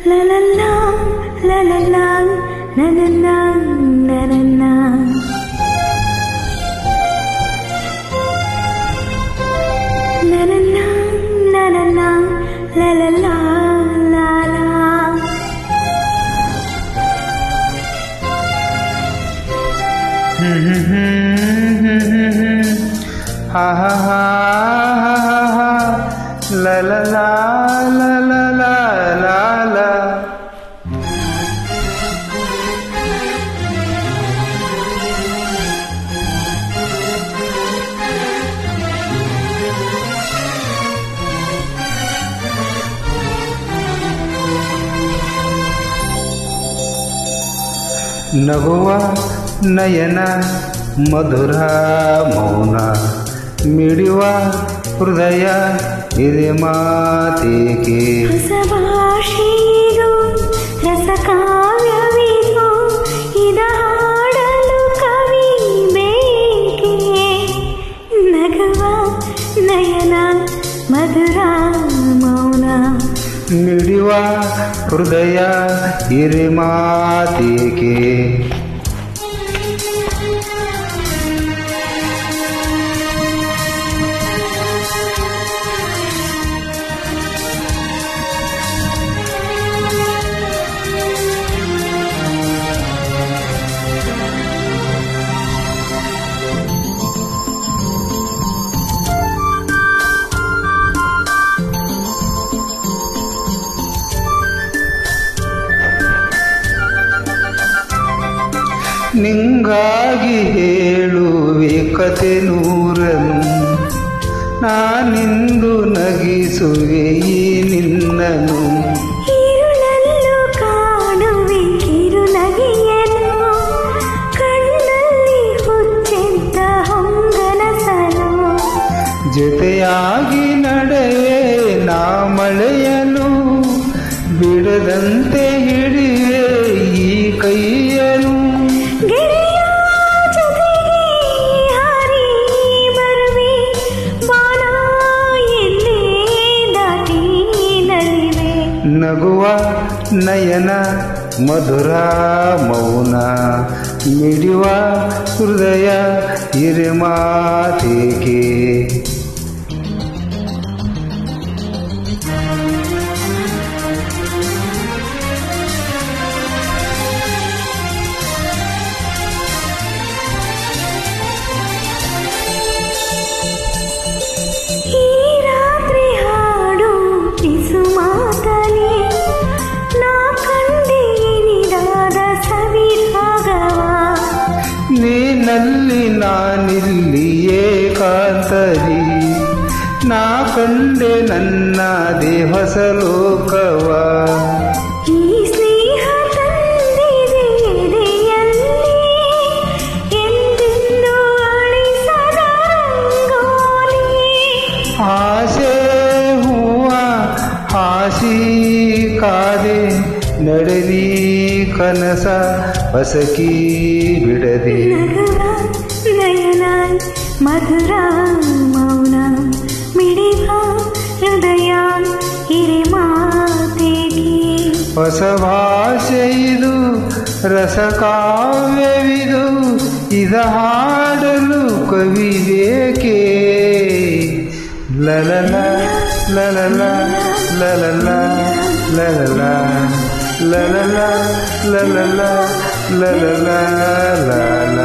La la la, la la la, na na na, na na na. Na na na, na na na, la la la, la la. Ha ha ha ha ha, la la la la la la la la. ನಗುವ ನಯನ ಮಧುರ ಮೌನ ಮಿಡಿಯುವ ಹೃದಯ ಇದೆ ಮಾತೇಕೆ. ಹೊಸ ಭಾಷೆಯಿದು ರಸಕಾವ್ಯವಿದು ಇದ ಹಾಡಲು ಕವಿ ಬೇಕೆ. ನಗುವ ನಯನ ಮಧುರ ಮೌನ ಮಿಡಿಯುವ ಹೃದಯ ಇದೆ ಮಾತೇಕೆ. ನಿಂಗಾಗಿ ಹೇಳುವೆ ಕತೆ ನೂರನು, ನಾನಿಂದು ನಗಿಸುವೆ ಈ ನಿನ್ನನು. ഇരുളല്ലു ಕಾಣುವೆ ಕಿರುನಗೆಯನು, ಕಣ್ಣಲ್ಲಿ ಹುಚ್ಚೆದ್ದ ಹೊಂಗನಸನು. ಜೊತೆಯಾಗಿ ನಡೆವೆ ನಾ ಮಳೆಯನು, ಬಿಡದಂತೆ ಹಿಡಿವೆ ಈ ಕೈಯನು. ಗೆಳೆಯ ಜೊತೆಗೆ ಹಾರಿ ಬರುವೆ, ಬಾಣ ಎಲ್ಲೇ ದಾಟಿ ನಲಿವೆ. ನಗುವ ನಯನ ಮಧುರ ಮೌನ ಮಿಡಿಯುವ ಹೃದಯ ಇರೆ ಮಾತೇಕೆ. ಈ ರಾತ್ರಿ ಹಾಡು ಪಿಸು ಮಾತಲಿ, ನಾ ಕಂಡೆ ನಿದಾದ ಸವಿ ರಾಗವ. ನೀನಲ್ಲಿ ನಾನಿಲ್ಲಿ ಏಕಾಂತರಿ, ನಾ ಕಂಡೆ ನನ್ನ ದೇಹಸ ಲೋಕವ. ಈ ಸ್ನೇಹ ತಂದಿದೆ ಎದೆಯಲ್ಲಿ, ಎಂದೆಂದು ಅಳಿಸದ ರಂಗೋಲಿ. ಆಸೆ ಹೂವ ಹಾಸಿ ಕಾದೆ, ನಡೆದಿ ಕನಸ ಬಸಕಿ ಬಿಡದೆ. ನಗುವ ನಯನ ಮಧುರ ಮೌನ ಮಿಡಿವ ಹೃದಯ ಹಿರಿ ಮಾತೆಗೆ. ಹೊಸ ಭಾಷೆ ಇದು ರಸಕಾವ್ಯವಿದು, ಇದ ಹಾಡಲು ಕವಿ ಬೇಕೆ. ಲಲಲ ಲಲಲ ಲಲಲ ಲಲಲ ಲಲಲ ಲಲಲ ಲಲಲ ಲಲ.